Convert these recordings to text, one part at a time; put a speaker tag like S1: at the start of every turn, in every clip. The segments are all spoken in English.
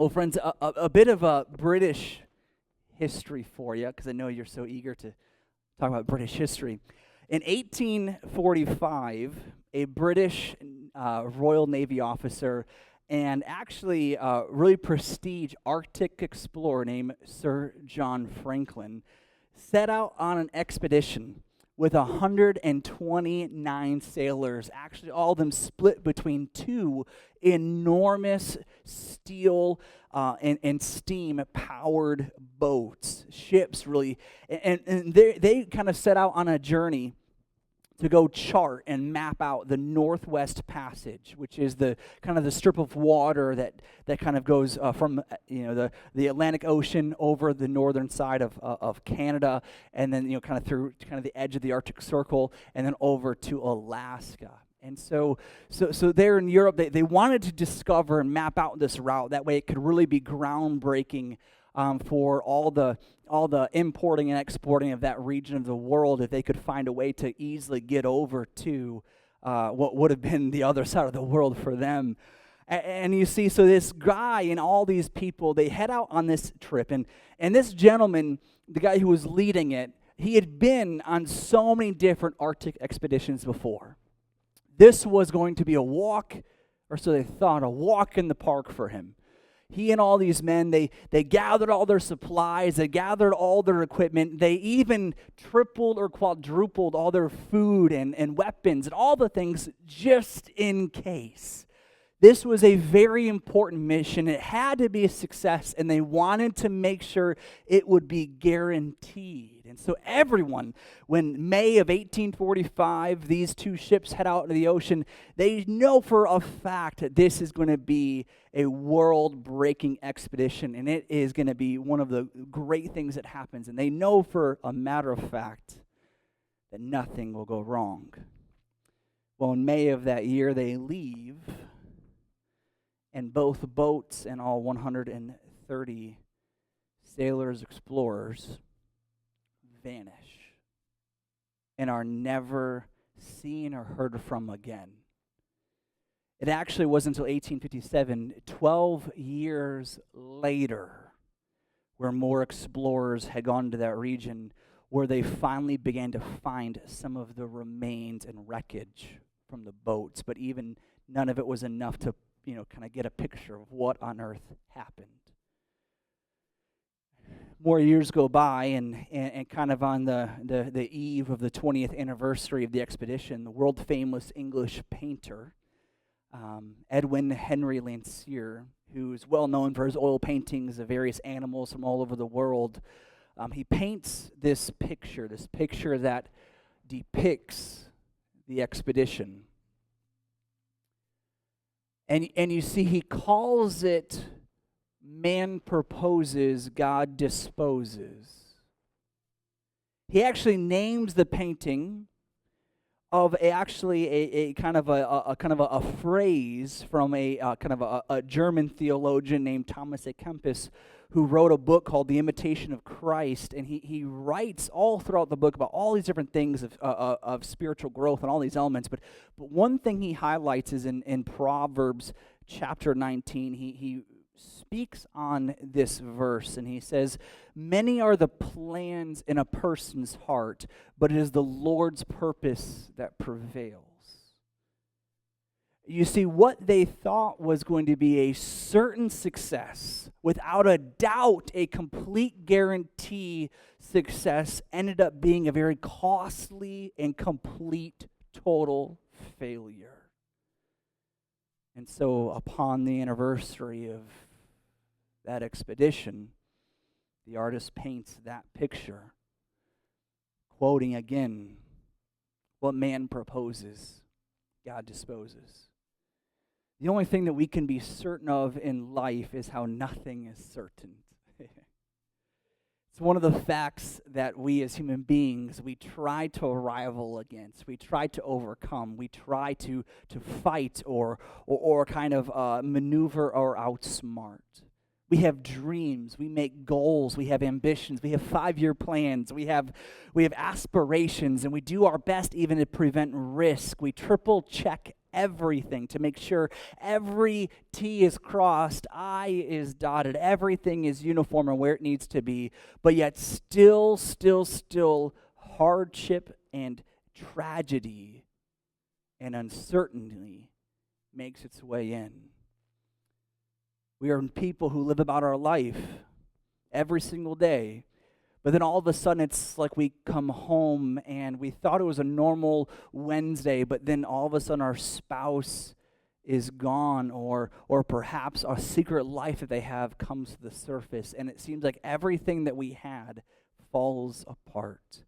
S1: Well, friends, a bit of a British history for you, because I know you're so eager to talk about British history. In 1845, a British Royal Navy officer and actually really prestige Arctic explorer named Sir John Franklin set out on an expedition with 129 sailors, actually all of them split between two enormous steel and steam-powered boats, ships really. And they kind of set out on a journey to go chart and map out the Northwest Passage, which is the kind of the strip of water that kind of goes from the Atlantic Ocean over the northern side of Canada, and then kind of through kind of the edge of the Arctic Circle, and then over to Alaska. And so there in Europe, they wanted to discover and map out this route. That way, it could really be groundbreaking for all the importing and exporting of that region of the world, if they could find a way to easily get over to what would have been the other side of the world for them. And you see, so this guy and all these people, they head out on this trip. And this gentleman, the guy who was leading it, he had been on so many different Arctic expeditions before. This was going to be a walk, or so they thought, a walk in the park for him. He and all these men, they gathered all their supplies, they gathered all their equipment, they even tripled or quadrupled all their food and weapons and all the things just in case. This was a very important mission. It had to be a success, and they wanted to make sure it would be guaranteed. And so everyone, when May of 1845, these two ships head out into the ocean, they know for a fact that this is going to be a world-breaking expedition, and it is going to be one of the great things that happens. And they know for a matter of fact that nothing will go wrong. Well, in May of that year, they leave, and both boats and all 130 sailors, explorers, vanish and are never seen or heard from again. It actually wasn't until 1857, 12 years later, where more explorers had gone to that region, where they finally began to find some of the remains and wreckage from the boats. But even none of it was enough to kind of get a picture of what on earth happened. More years go by, and kind of on the eve of the 20th anniversary of the expedition, the world-famous English painter, Edwin Henry Landseer, who is well known for his oil paintings of various animals from all over the world, he paints this picture that depicts the expedition. And you see, he calls it "Man proposes, God disposes." He actually names the painting of a kind of a phrase from a German theologian named Thomas A. Kempis, who wrote a book called The Imitation of Christ, and he writes all throughout the book about all these different things of spiritual growth and all these elements. But one thing he highlights is in Proverbs chapter 19, he speaks on this verse, and he says, "Many are the plans in a person's heart, but it is the Lord's purpose that prevails." You see, what they thought was going to be a certain success, without a doubt a complete guarantee success, ended up being a very costly and complete total failure. And so upon the anniversary of that expedition, the artist paints that picture, quoting again, "What man proposes, God disposes." The only thing that we can be certain of in life is how nothing is certain. It's one of the facts that we as human beings, we try to rival against, we try to overcome, we try to fight or kind of maneuver or outsmart. We have dreams, we make goals, we have ambitions, we have 5-year plans, we have aspirations, and we do our best even to prevent risk. We triple check everything to make sure every T is crossed, I is dotted, everything is uniform and where it needs to be, but yet still, hardship and tragedy and uncertainty makes its way in. We are people who live about our life every single day, but then all of a sudden it's like we come home and we thought it was a normal Wednesday, but then all of a sudden our spouse is gone, or perhaps a secret life that they have comes to the surface, and it seems like everything that we had falls apart.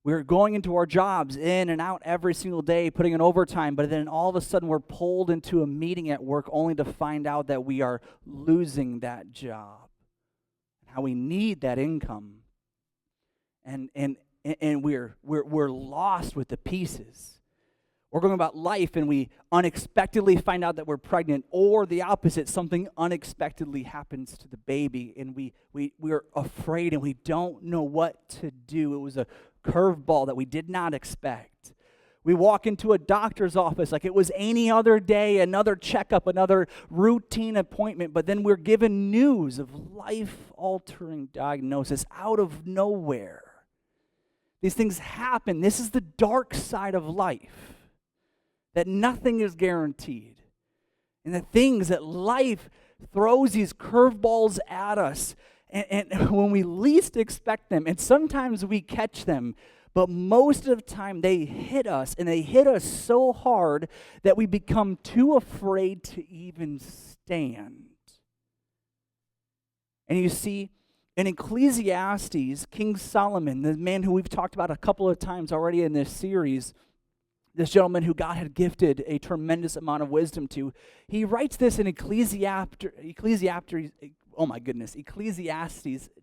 S1: We're going into our jobs, in and out every single day, putting in overtime, but then all of a sudden we're pulled into a meeting at work only to find out that we are losing that job, how we need that income, and we're lost with the pieces. We're going about life and we unexpectedly find out that we're pregnant, or the opposite, something unexpectedly happens to the baby, and we're afraid and we don't know what to do. It was a curveball that we did not expect. We walk into a doctor's office like it was any other day, another checkup, another routine appointment, but then we're given news of life-altering diagnosis out of nowhere. These things happen. This is the dark side of life, that nothing is guaranteed. And the things that life throws these curveballs at us, and when we least expect them, and sometimes we catch them, but most of the time they hit us, and they hit us so hard that we become too afraid to even stand. And you see, in Ecclesiastes, King Solomon, the man who we've talked about a couple of times already in this series, this gentleman who God had gifted a tremendous amount of wisdom to, he writes this in Ecclesiastes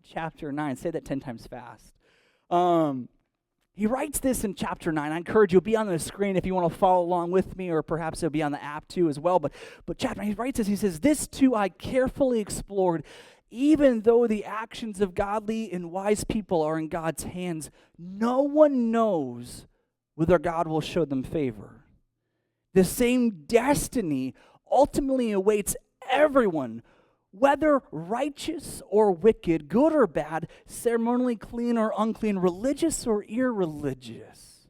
S1: chapter 9. Say that 10 times fast. He writes this in chapter 9. I encourage you, it'll be on the screen if you want to follow along with me, or perhaps it'll be on the app too as well. But chapter 9, he writes this, he says, "This too I carefully explored, even though the actions of godly and wise people are in God's hands, no one knows whether God will show them favor. The same destiny ultimately awaits everyone, whether righteous or wicked, good or bad, ceremonially clean or unclean, religious or irreligious.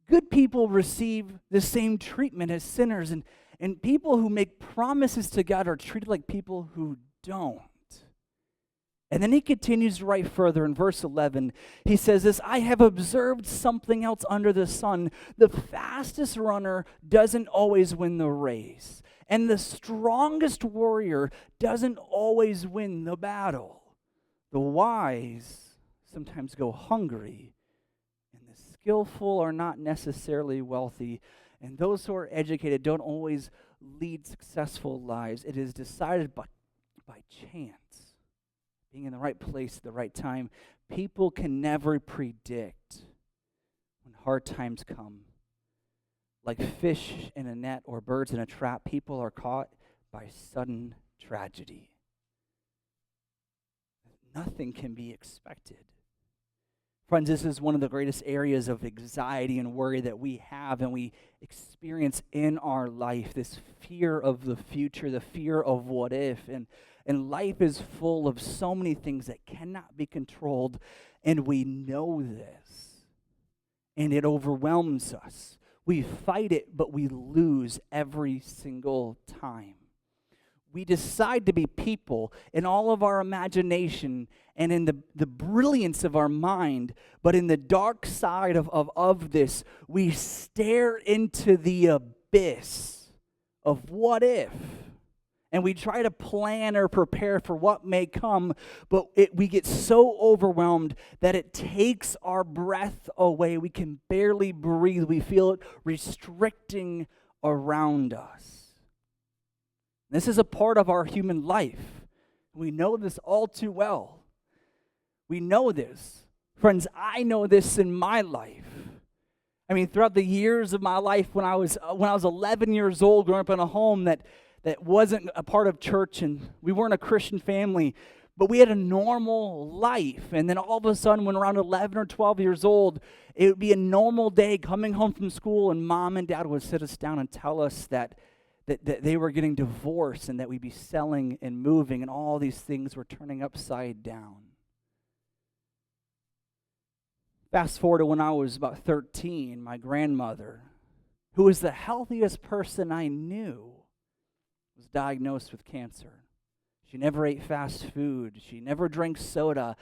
S1: Good people receive the same treatment as sinners, and people who make promises to God are treated like people who don't." And then he continues to write further in verse 11. He says this, "I have observed something else under the sun. The fastest runner doesn't always win the race, and the strongest warrior doesn't always win the battle. The wise sometimes go hungry, and the skillful are not necessarily wealthy, and those who are educated don't always lead successful lives. It is decided by chance. Being in the right place at the right time. People can never predict when hard times come. Like fish in a net or birds in a trap, people are caught by sudden tragedy. Nothing can be expected." Friends, this is one of the greatest areas of anxiety and worry that we have and we experience in our life, this fear of the future, the fear of what if. And life is full of so many things that cannot be controlled, and we know this, and it overwhelms us. We fight it, but we lose every single time. We decide to be people in all of our imagination and in the brilliance of our mind, but in the dark side of this, we stare into the abyss of what if. And we try to plan or prepare for what may come, but we get so overwhelmed that it takes our breath away. We can barely breathe. We feel it restricting around us. This is a part of our human life. We know this all too well. We know this. Friends, I know this in my life. I mean, throughout the years of my life, when I was 11 years old, growing up in a home that wasn't a part of church, and we weren't a Christian family, But we had a normal life. And then all of a sudden, when around 11 or 12 years old, it would be a normal day coming home from school, and mom and dad would sit us down and tell us that they were getting divorced and that we'd be selling and moving, and all these things were turning upside down. Fast forward to when I was about 13, my grandmother, who was the healthiest person I knew, was diagnosed with cancer. She never ate fast food. She never drank soda.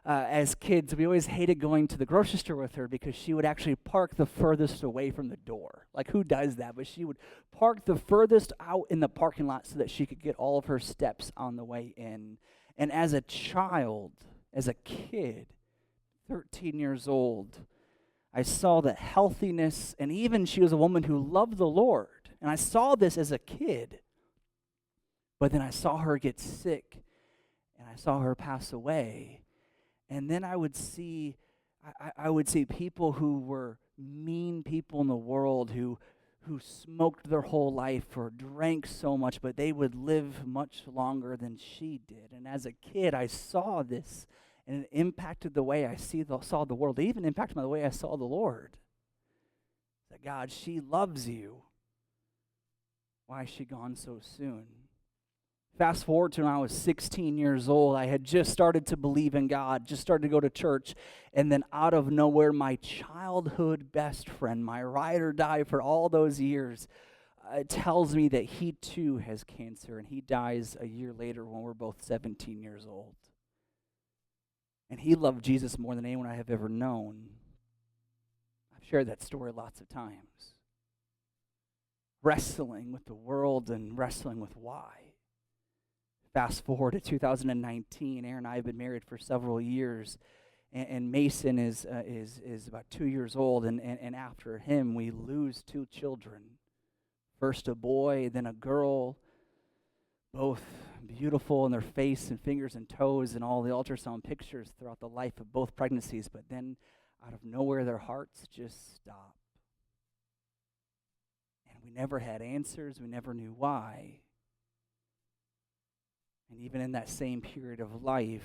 S1: As kids, we always hated going to the grocery store with her because she would actually park the furthest away from the door. Like, who does that? But she would park the furthest out in the parking lot so that she could get all of her steps on the way in. And as a child, as a kid, 13 years old, I saw the healthiness, and even she was a woman who loved the Lord. And I saw this as a kid. But then I saw her get sick, and I saw her pass away. And then I would see people who were mean people in the world, who smoked their whole life or drank so much, but they would live much longer than she did. And as a kid, I saw this, and it impacted the way I saw the world. It even impacted the way I saw the Lord. That God, she loves you. Why is she gone so soon? Fast forward to when I was 16 years old, I had just started to believe in God, just started to go to church, and then out of nowhere, my childhood best friend, my ride or die for all those years, tells me that he too has cancer, and he dies a year later when we're both 17 years old. And he loved Jesus more than anyone I have ever known. I've shared that story lots of times. Wrestling with the world and wrestling with why. Fast forward to 2019, Aaron and I have been married for several years, and Mason is about 2 years old, and after him, we lose 2 children. First a boy, then a girl, both beautiful in their face and fingers and toes and all the ultrasound pictures throughout the life of both pregnancies, but then out of nowhere, their hearts just stop. And we never had answers, we never knew why. And even in that same period of life,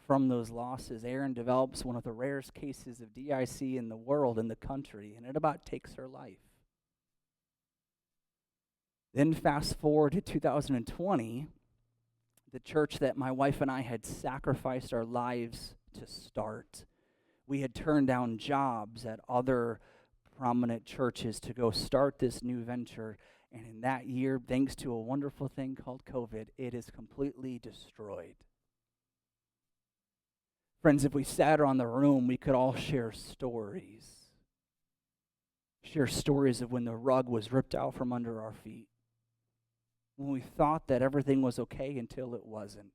S1: from those losses, Erin develops one of the rarest cases of DIC in the world, in the country, and it about takes her life. Then fast forward to 2020, the church that my wife and I had sacrificed our lives to start. We had turned down jobs at other prominent churches to go start this new venture. And in that year, thanks to a wonderful thing called COVID, it is completely destroyed. Friends, if we sat around the room, we could all share stories. Share stories of when the rug was ripped out from under our feet. When we thought that everything was okay until it wasn't.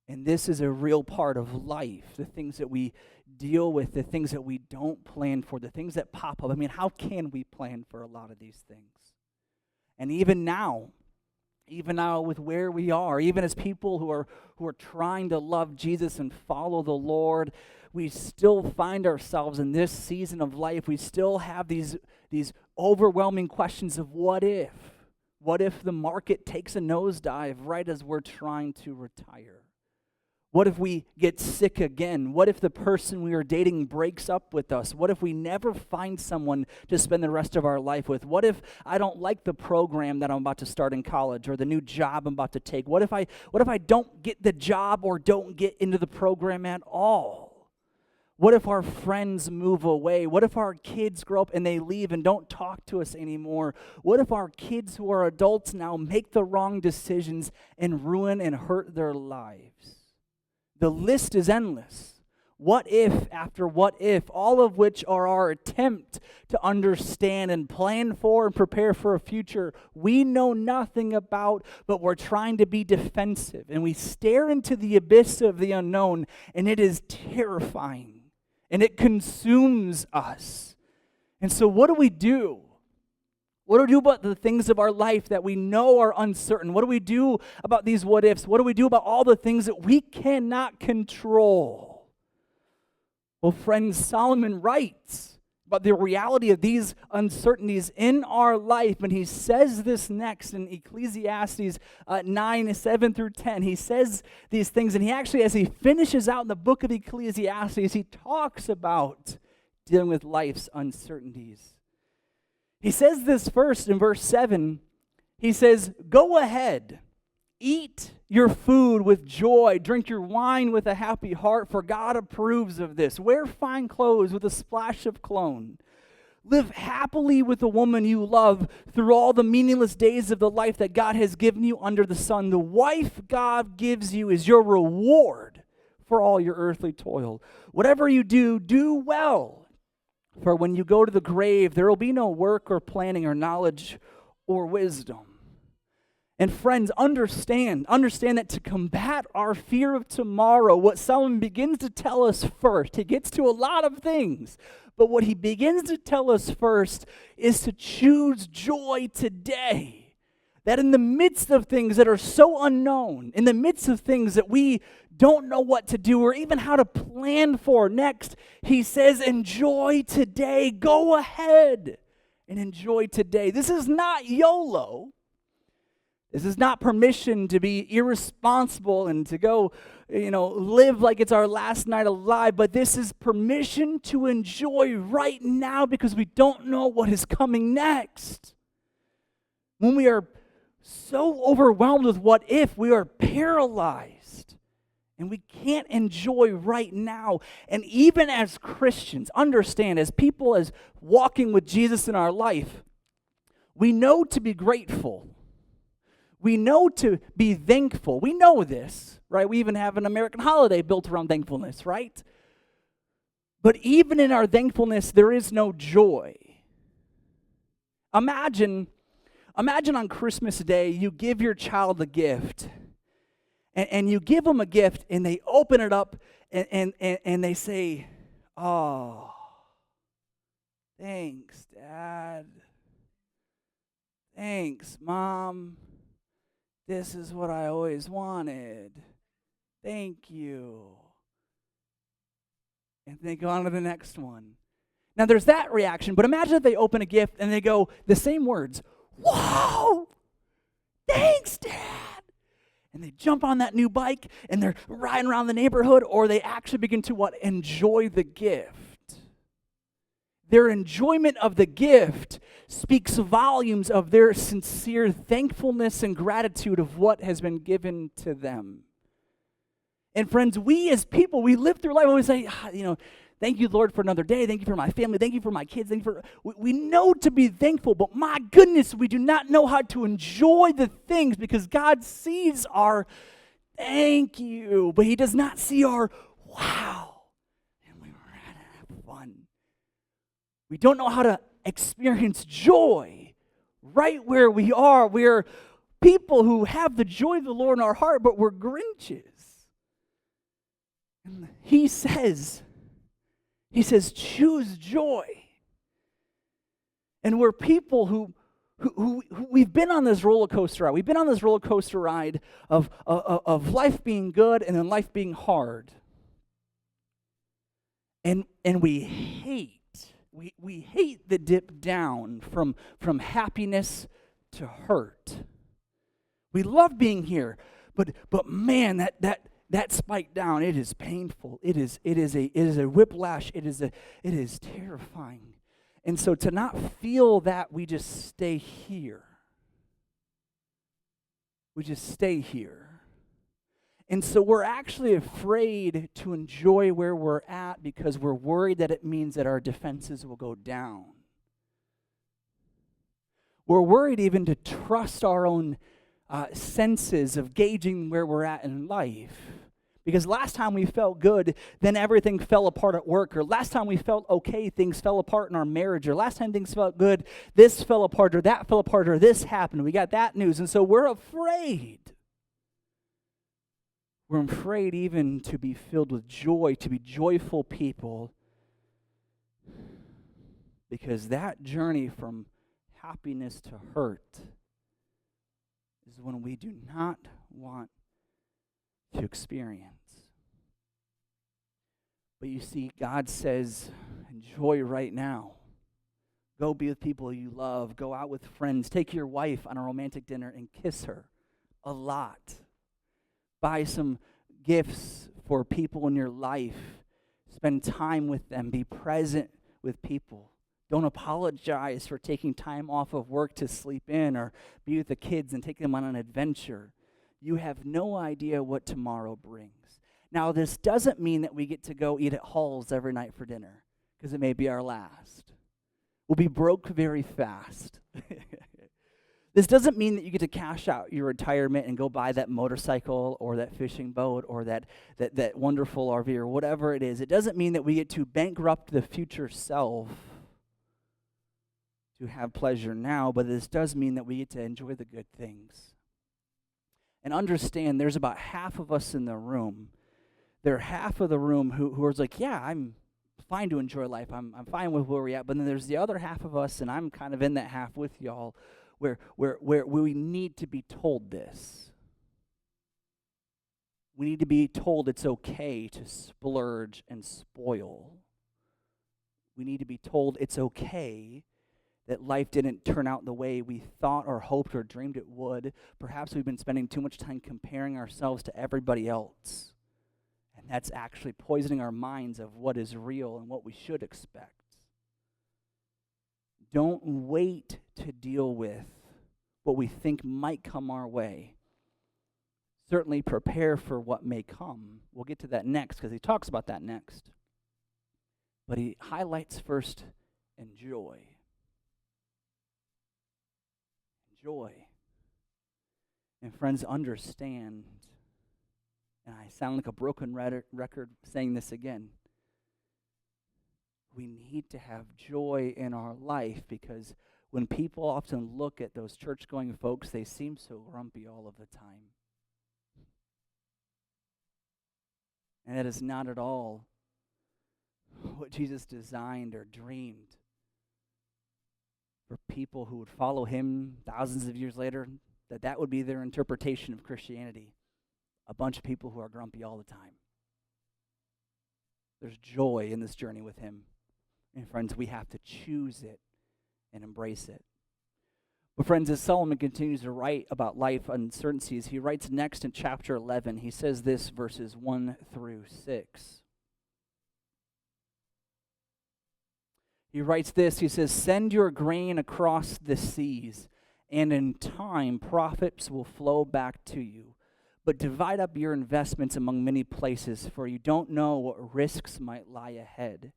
S1: And this is a real part of life, the things that we deal with, the things that we don't plan for, the things that pop up. I mean, how can we plan for a lot of these things? And even now with where we are, even as people who are trying to love Jesus and follow the Lord, we still find ourselves in this season of life. We still have these overwhelming questions of what if? What if the market takes a nosedive right as we're trying to retire? What if we get sick again? What if the person we are dating breaks up with us? What if we never find someone to spend the rest of our life with? What if I don't like the program that I'm about to start in college or the new job I'm about to take? What if I don't get the job or don't get into the program at all? What if our friends move away? What if our kids grow up and they leave and don't talk to us anymore? What if our kids who are adults now make the wrong decisions and ruin and hurt their lives? The list is endless. What if after what if, all of which are our attempt to understand and plan for and prepare for a future we know nothing about, but we're trying to be defensive. And we stare into the abyss of the unknown, and it is terrifying, and it consumes us. And so what do we do? What do we do about the things of our life that we know are uncertain? What do we do about these what ifs? What do we do about all the things that we cannot control? Well, friends, Solomon writes But the reality of these uncertainties in our life, and he says this next in Ecclesiastes 9, 7 through 10, he says these things, and he actually, as he finishes out in the book of Ecclesiastes, he talks about dealing with life's uncertainties. He says this first in verse 7, he says, "Go ahead, eat your food with joy, drink your wine with a happy heart, for God approves of this. Wear fine clothes with a splash of cologne. Live happily with the woman you love through all the meaningless days of the life that God has given you under the sun. The wife God gives you is your reward for all your earthly toil. Whatever you do, do well. For when you go to the grave, there will be no work or planning or knowledge or wisdom." And friends, understand that to combat our fear of tomorrow, what Solomon begins to tell us first, he gets to a lot of things, but what he begins to tell us first is to choose joy today. That in the midst of things that are so unknown, in the midst of things that we don't know what to do or even how to plan for next, he says, enjoy today. Go ahead and enjoy today. This is not YOLO. This is not permission to be irresponsible and to go, live like it's our last night alive, but this is permission to enjoy right now because we don't know what is coming next. When we are so overwhelmed with what if, we are paralyzed and we can't enjoy right now. And even as Christians, understand, as people, as walking with Jesus in our life, we know to be grateful. We know to be thankful. We know this, right? We even have an American holiday built around thankfulness, right? But even in our thankfulness, there is no joy. Imagine on Christmas Day, you give your child a gift, and you give them a gift, and they open it up, and they say, "Oh, thanks, Dad. Thanks, Mom. This is what I always wanted. Thank you." And they go on to the next one. Now there's that reaction, but imagine if they open a gift and they go the same words, "Whoa! Thanks, Dad!" And they jump on that new bike and they're riding around the neighborhood, or they actually begin to enjoy the gift. Their enjoyment of the gift speaks volumes of their sincere thankfulness and gratitude of what has been given to them. And friends, we as people, we live through life and we say, thank you, Lord, for another day. Thank you for my family. Thank you for my kids. We know to be thankful, but my goodness, we do not know how to enjoy the things because God sees our thank you, but he does not see our wow. And we were to have fun. We don't know how to experience joy right where we are. We're people who have the joy of the Lord in our heart, but we're Grinches. And he says, choose joy. And we're people who we've been on this roller coaster ride. We've been on this roller coaster ride of life being good and then life being hard. And we hate the dip down from happiness to hurt. We love being here, but man, that spike down, it is painful. It is a whiplash. It is terrifying. And so to not feel that, we just stay here. We just stay here. And so we're actually afraid to enjoy where we're at because we're worried that it means that our defenses will go down. We're worried even to trust our own senses of gauging where we're at in life. Because last time we felt good, then everything fell apart at work. Or last time we felt okay, things fell apart in our marriage. Or last time things felt good, this fell apart, or that fell apart, or this happened. We got that news. And so we're afraid. We're afraid even to be filled with joy, to be joyful people. Because that journey from happiness to hurt is one we do not want to experience. But you see, God says, enjoy right now. Go be with people you love. Go out with friends. Take your wife on a romantic dinner and kiss her a lot. Buy some gifts for people in your life. Spend time with them. Be present with people. Don't apologize for taking time off of work to sleep in or be with the kids and take them on an adventure. You have no idea what tomorrow brings. Now, this doesn't mean that we get to go eat at Hall's every night for dinner, because it may be our last. We'll be broke very fast. This doesn't mean that you get to cash out your retirement and go buy that motorcycle or that fishing boat or that wonderful RV or whatever it is. It doesn't mean that we get to bankrupt the future self to have pleasure now, but this does mean that we get to enjoy the good things. And understand there's about half of us in the room. There are half of the room who are like, yeah, I'm fine to enjoy life. I'm fine with where we're at. But then there's the other half of us, and I'm kind of in that half with y'all, where we need to be told this. We need to be told it's okay to splurge and spoil. We need to be told it's okay that life didn't turn out the way we thought or hoped or dreamed it would. Perhaps we've been spending too much time comparing ourselves to everybody else. And that's actually poisoning our minds of what is real and what we should expect. Don't wait to deal with what we think might come our way. Certainly prepare for what may come. We'll get to that next because he talks about that next. But he highlights first enjoy. Enjoy. And friends, understand, and I sound like a broken record saying this again, we need to have joy in our life, because when people often look at those church-going folks, they seem so grumpy all of the time. And that is not at all what Jesus designed or dreamed for people who would follow him thousands of years later, that would be their interpretation of Christianity. A bunch of people who are grumpy all the time. There's joy in this journey with him. And friends, we have to choose it and embrace it. But friends, as Solomon continues to write about life uncertainties, he writes next in chapter 11. He says this, verses 1 through 6. He writes this, he says, "Send your grain across the seas, and in time profits will flow back to you. But divide up your investments among many places, for you don't know what risks might lie ahead.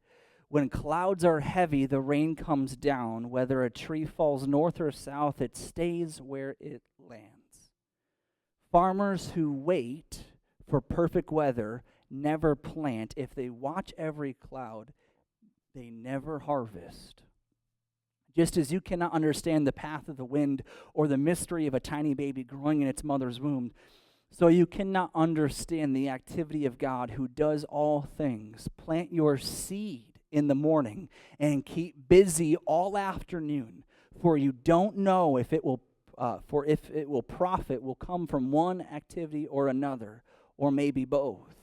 S1: When clouds are heavy, the rain comes down. Whether a tree falls north or south, it stays where it lands. Farmers who wait for perfect weather never plant. If they watch every cloud, they never harvest. Just as you cannot understand the path of the wind or the mystery of a tiny baby growing in its mother's womb, so you cannot understand the activity of God who does all things. Plant your seed in the morning and keep busy all afternoon, for you don't know if it will profit will come from one activity or another, or maybe both."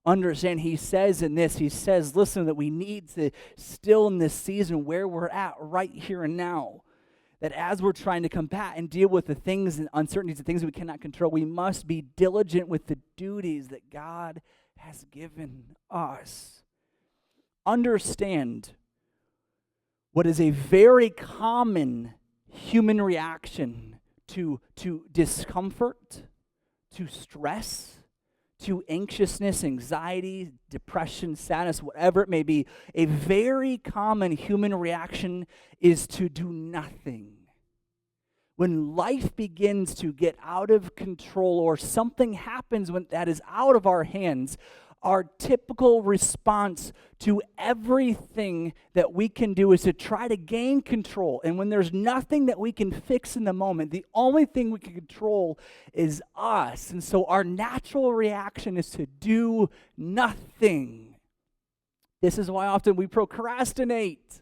S1: Understand, he says, listen, that we need to still in this season where we're at right here and now, that as we're trying to combat and deal with the things and uncertainties, the things we cannot control, we must be diligent with the duties that God has given us. Understand what is a very common human reaction to discomfort, to stress, to anxiousness, anxiety, depression, sadness, whatever it may be. A very common human reaction is to do nothing. When life begins to get out of control or something happens that is out of our hands, our typical response to everything that we can do is to try to gain control. And when there's nothing that we can fix in the moment, the only thing we can control is us. And so our natural reaction is to do nothing. This is why often we procrastinate.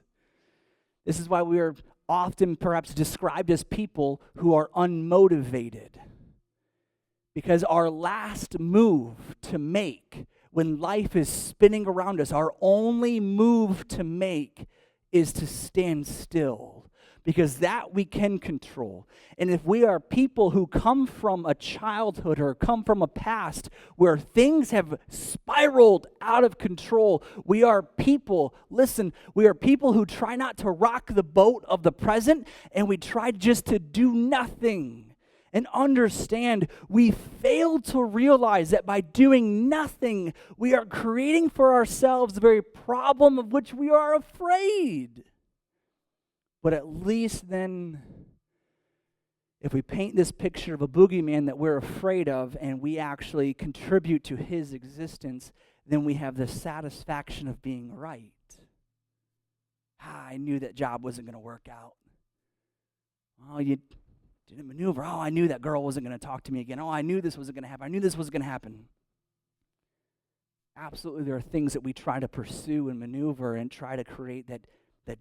S1: This is why we are often perhaps described as people who are unmotivated. Because our last move to make when life is spinning around us, our only move to make is to stand still, because that we can control. And if we are people who come from a childhood or come from a past where things have spiraled out of control, we are people, listen, we are people who try not to rock the boat of the present, and we try just to do nothing. And understand, we fail to realize that by doing nothing, we are creating for ourselves the very problem of which we are afraid. But at least then, if we paint this picture of a boogeyman that we're afraid of and we actually contribute to his existence, then we have the satisfaction of being right. I knew that job wasn't going to work out. Oh, you didn't maneuver. Oh, I knew that girl wasn't going to talk to me again. Oh, I knew this wasn't going to happen. I knew this was going to happen. Absolutely, there are things that we try to pursue and maneuver and try to create that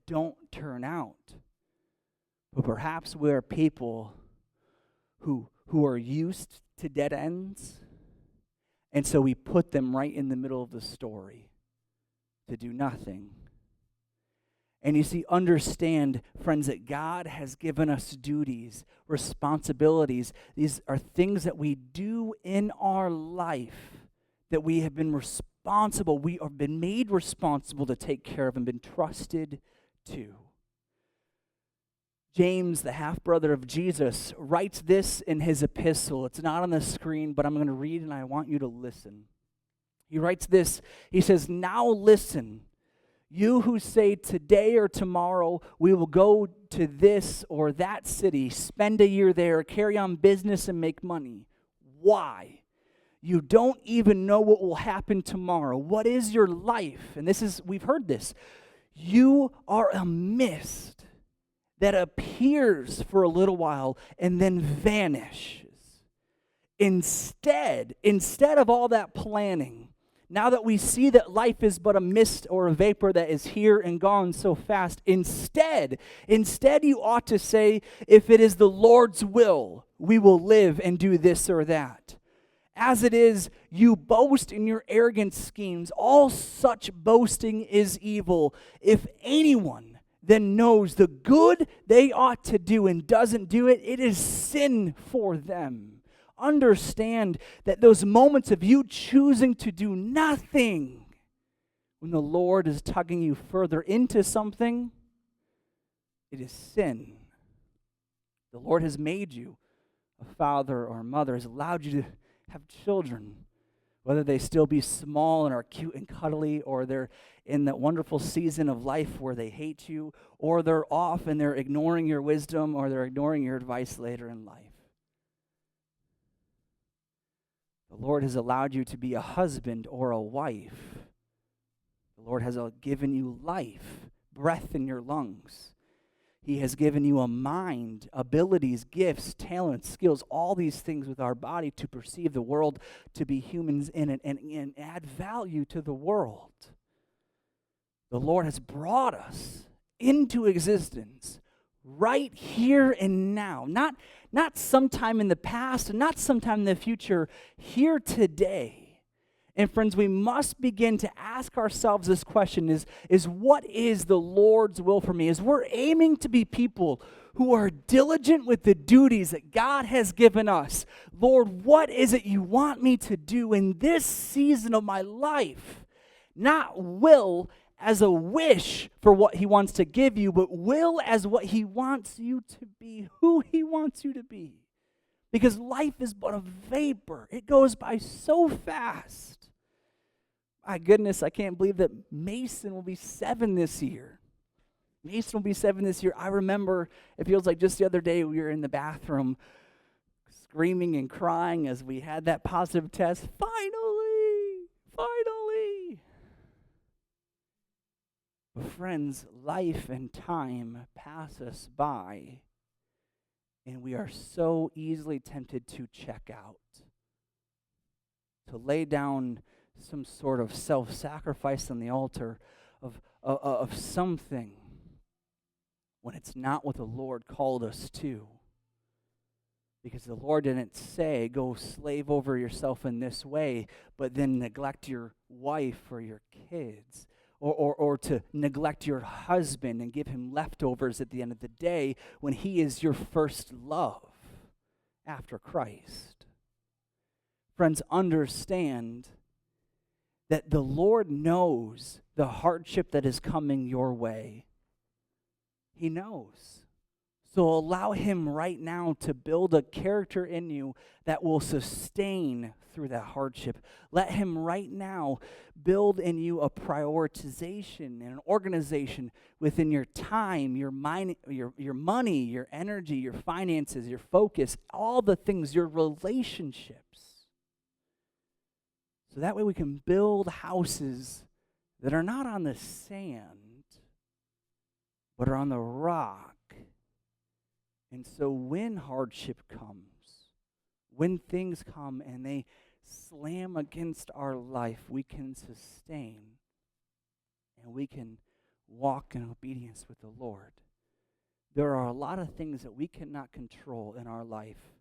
S1: don't turn out. But perhaps we're people who are used to dead ends, and so we put them right in the middle of the story to do nothing. And you see, understand, friends, that God has given us duties, responsibilities. These are things that we do in our life that we have been responsible. We have been made responsible to take care of and been trusted to. James, the half-brother of Jesus, writes this in his epistle. It's not on the screen, but I'm going to read and I want you to listen. He writes this. He says, "Now listen, you who say today or tomorrow we will go to this or that city, spend a year there, carry on business and make money. Why? You don't even know what will happen tomorrow. What is your life?" And we've heard this. "You are a mist that appears for a little while and then vanishes." Instead of all that planning, now that we see that life is but a mist or a vapor that is here and gone so fast, instead you ought to say, "If it is the Lord's will, we will live and do this or that." As it is, you boast in your arrogant schemes. All such boasting is evil. If anyone then knows the good they ought to do and doesn't do it, it is sin for them. Understand that those moments of you choosing to do nothing, when the Lord is tugging you further into something, it is sin. The Lord has made you a father or a mother, has allowed you to have children, whether they still be small and are cute and cuddly, or they're in that wonderful season of life where they hate you, or they're off and they're ignoring your wisdom, or they're ignoring your advice later in life. The Lord has allowed you to be a husband or a wife. The Lord has given you life, breath in your lungs. He has given you a mind, abilities, gifts, talents, skills, all these things with our body to perceive the world, to be humans in it, and add value to the world. The Lord has brought us into existence right here and now. Not sometime in the past and not sometime in the future, here today. And friends, we must begin to ask ourselves this question, is what is the Lord's will for me? Is we're aiming to be people who are diligent with the duties that God has given us. Lord, what is it you want me to do in this season of my life? Not will as a wish for what he wants to give you, but will as what he wants you to be, who he wants you to be. Because life is but a vapor. It goes by so fast. My goodness, I can't believe that Mason will be 7 this year. Mason will be 7 this year. I remember, it feels like just the other day we were in the bathroom screaming and crying as we had that positive test. Finally! But friends, life and time pass us by, and we are so easily tempted to check out, to lay down some sort of self-sacrifice on the altar of something when it's not what the Lord called us to. Because the Lord didn't say, go slave over yourself in this way, but then neglect your wife or your kids or to neglect your husband and give him leftovers at the end of the day when he is your first love after Christ. Friends, understand that the Lord knows the hardship that is coming your way. He knows. So allow him right now to build a character in you that will sustain through that hardship. Let him right now build in you a prioritization and an organization within your time, your mind, your money, your energy, your finances, your focus, all the things, your relationships. So that way we can build houses that are not on the sand, but are on the rock. And so when hardship comes, when things come and they slam against our life, we can sustain and we can walk in obedience with the Lord. There are a lot of things that we cannot control in our life.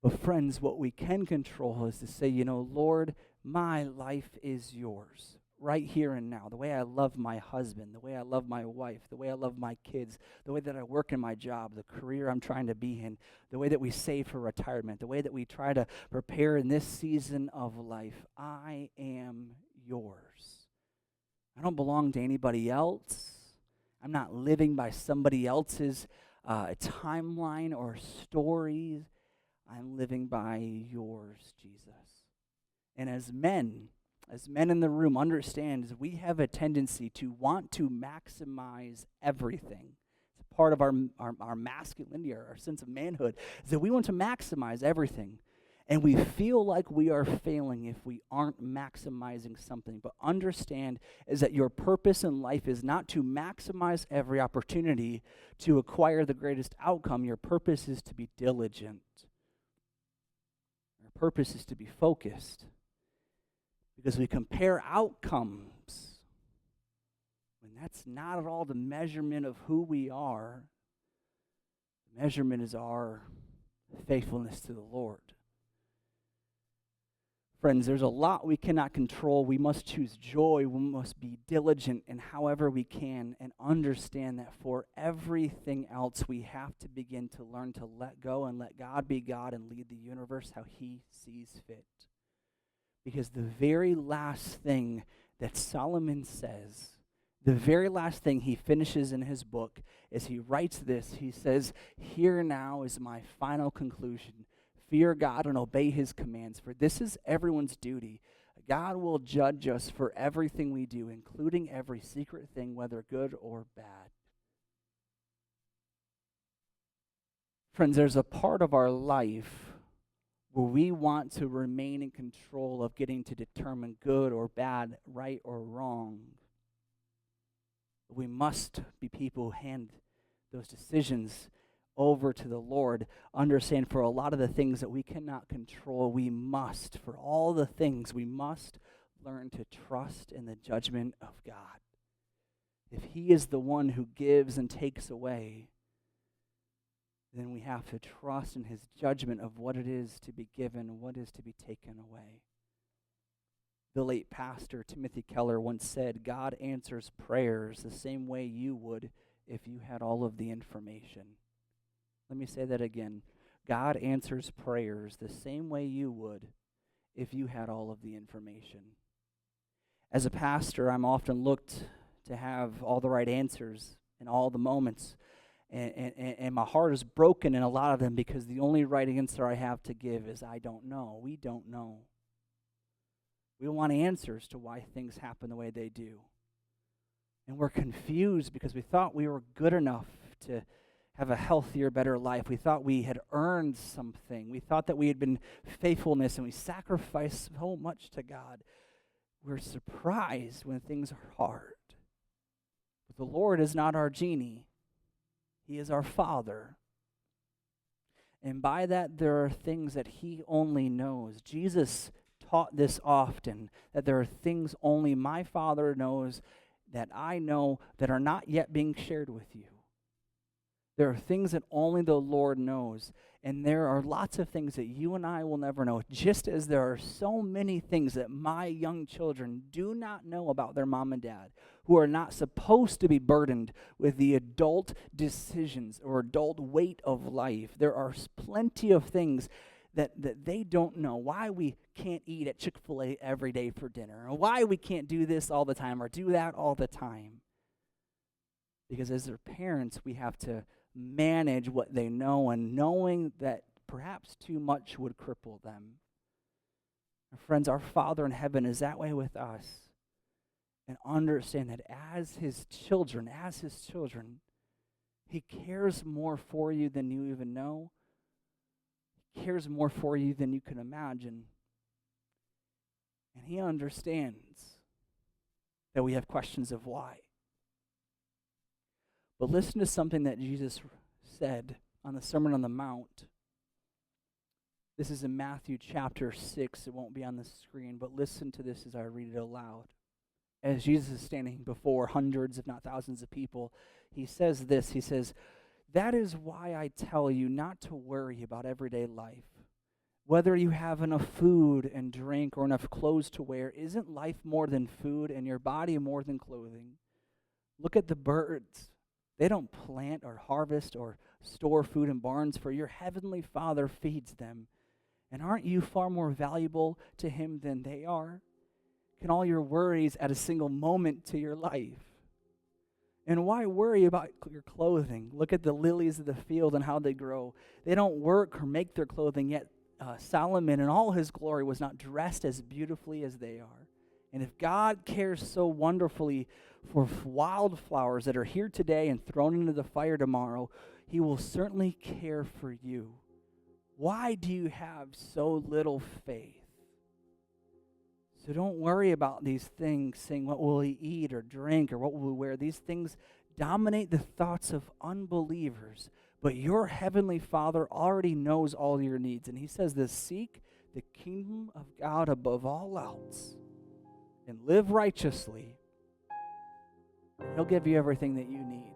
S1: But friends, what we can control is to say, Lord, my life is yours. Right here and now, the way I love my husband, the way I love my wife, the way I love my kids, the way that I work in my job, the career I'm trying to be in, the way that we save for retirement, the way that we try to prepare in this season of life. I am yours. I don't belong to anybody else. I'm not living by somebody else's timeline or stories. I'm living by yours, Jesus. And as men in the room, understand we have a tendency to want to maximize everything. It's part of our masculinity, our sense of manhood, is that we want to maximize everything. And we feel like we are failing if we aren't maximizing something. But understand is that your purpose in life is not to maximize every opportunity to acquire the greatest outcome. Your purpose is to be diligent. Your purpose is to be focused. Because we compare outcomes when that's not at all the measurement of who we are. The measurement is our faithfulness to the Lord. Friends, there's a lot we cannot control. We must choose joy. We must be diligent in however we can and understand that for everything else, we have to begin to learn to let go and let God be God and lead the universe how he sees fit. Because the very last thing that Solomon says, the very last thing he finishes in his book, is he writes this. He says, "Here now is my final conclusion. Fear God and obey his commands, for this is everyone's duty. God will judge us for everything we do, including every secret thing, whether good or bad." Friends, there's a part of our life where we want to remain in control of getting to determine good or bad, right or wrong. We must be people who hand those decisions over to the Lord. Understand for a lot of the things that we cannot control, for all the things, we must learn to trust in the judgment of God. If he is the one who gives and takes away, then we have to trust in his judgment of what it is to be given and what is to be taken away. The late pastor Timothy Keller once said, "God answers prayers the same way you would if you had all of the information." Let me say that again. God answers prayers the same way you would if you had all of the information. As a pastor, I'm often looked to have all the right answers in all the moments. And my heart is broken in a lot of them because the only right answer I have to give is I don't know. We don't know. We want answers to why things happen the way they do. And we're confused because we thought we were good enough to have a healthier, better life. We thought we had earned something. We thought that we had been faithfulness and we sacrificed so much to God. We're surprised when things are hard. But the Lord is not our genie. He is our Father. And by that, there are things that he only knows. Jesus taught this often, that there are things only my Father knows that I know that are not yet being shared with you. There are things that only the Lord knows. And there are lots of things that you and I will never know, just as there are so many things that my young children do not know about their mom and dad, who are not supposed to be burdened with the adult decisions or adult weight of life. There are plenty of things that they don't know. Why we can't eat at Chick-fil-A every day for dinner, or why we can't do this all the time or do that all the time. Because as their parents, we have to manage what they know, and knowing that perhaps too much would cripple them. Friends, our Father in heaven is that way with us. And understand that as his children, he cares more for you than you even know. He cares more for you than you can imagine. And he understands that we have questions of why. But listen to something that Jesus said on the Sermon on the Mount. This is in Matthew chapter 6. It won't be on the screen, but listen to this as I read it aloud. As Jesus is standing before hundreds, if not thousands of people, he says this. He says, "That is why I tell you not to worry about everyday life. Whether you have enough food and drink or enough clothes to wear, isn't life more than food and your body more than clothing? Look at the birds. They don't plant or harvest or store food in barns, for your heavenly Father feeds them. And aren't you far more valuable to him than they are? Can all your worries add a single moment to your life? And why worry about your clothing? Look at the lilies of the field and how they grow. They don't work or make their clothing, yet Solomon in all his glory was not dressed as beautifully as they are. And if God cares so wonderfully for wildflowers that are here today and thrown into the fire tomorrow, he will certainly care for you. Why do you have so little faith?" So don't worry about these things, saying, what will we eat or drink or what will we wear? These things dominate the thoughts of unbelievers. But your heavenly Father already knows all your needs. And he says this, "Seek the kingdom of God above all else and live righteously. He'll give you everything that you need."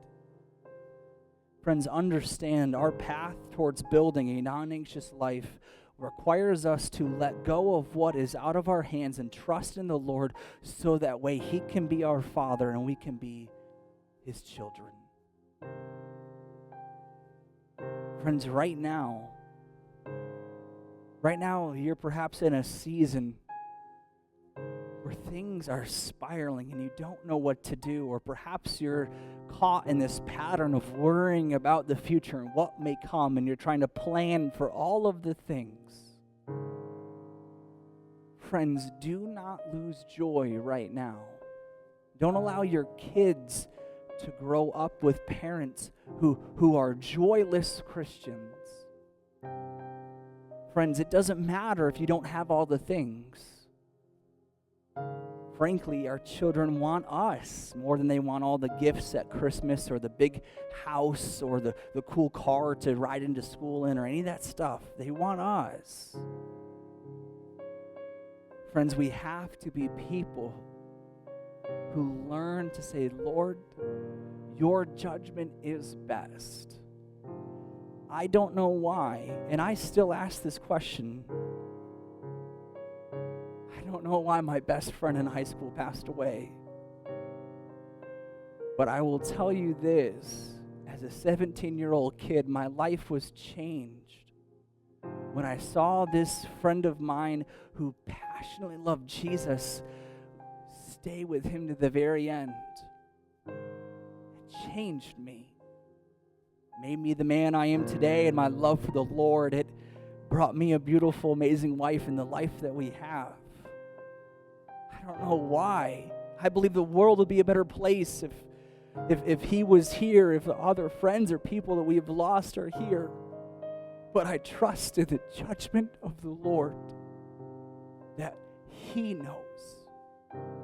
S1: Friends, understand our path towards building a non-anxious life requires us to let go of what is out of our hands and trust in the Lord, so that way he can be our Father and we can be his children. Friends, right now you're perhaps in a season where things are spiraling and you don't know what to do, or perhaps you're caught in this pattern of worrying about the future and what may come, and you're trying to plan for all of the things. Friends, do not lose joy right now. Don't allow your kids to grow up with parents who are joyless Christians. Friends, it doesn't matter if you don't have all the things. Frankly, our children want us more than they want all the gifts at Christmas or the big house or the cool car to ride into school in or any of that stuff. They want us. Friends, we have to be people who learn to say, "Lord, your judgment is best." I don't know why, and I still ask this question. I don't know why my best friend in high school passed away. But I will tell you this, as a 17-year-old kid, my life was changed when I saw this friend of mine who passionately loved Jesus stay with him to the very end. It changed me. It made me the man I am today, and my love for the Lord. It brought me a beautiful, amazing wife in the life that we have. I don't know why. I believe the world would be a better place if he was here, if the other friends or people that we have lost are here. But I trust in the judgment of the Lord that he knows.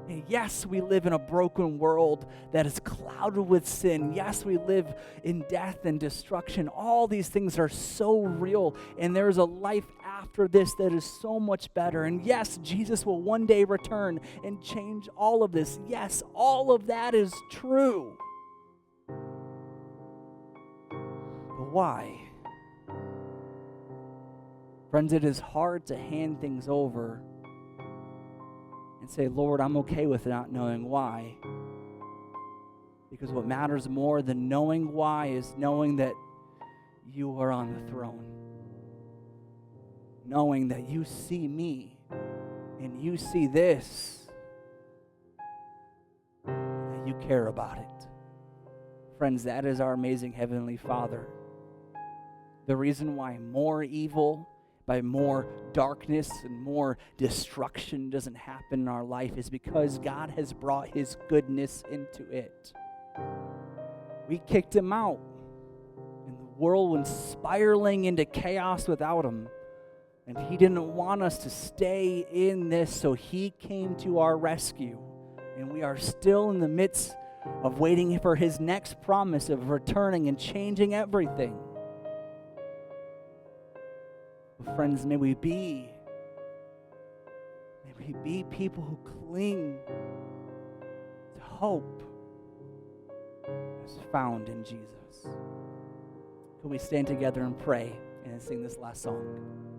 S1: And yes, we live in a broken world that is clouded with sin. Yes, we live in death and destruction. All these things are so real, and there's a life after this that is so much better. And yes, Jesus will one day return and change all of this. Yes, all of that is true. But why? Friends, it is hard to hand things over and say, Lord, I'm okay with not knowing why. Because what matters more than knowing why is knowing that you are on the throne. Knowing that you see me and you see this, and that you care about it. Friends, that is our amazing Heavenly Father. The reason why more evil, by more darkness and more destruction doesn't happen in our life is because God has brought His goodness into it. We kicked Him out, and the world went spiraling into chaos without Him. And He didn't want us to stay in this, so He came to our rescue. And we are still in the midst of waiting for His next promise of returning and changing everything. But friends, may we be people who cling to hope as found in Jesus. Can we stand together and pray and sing this last song?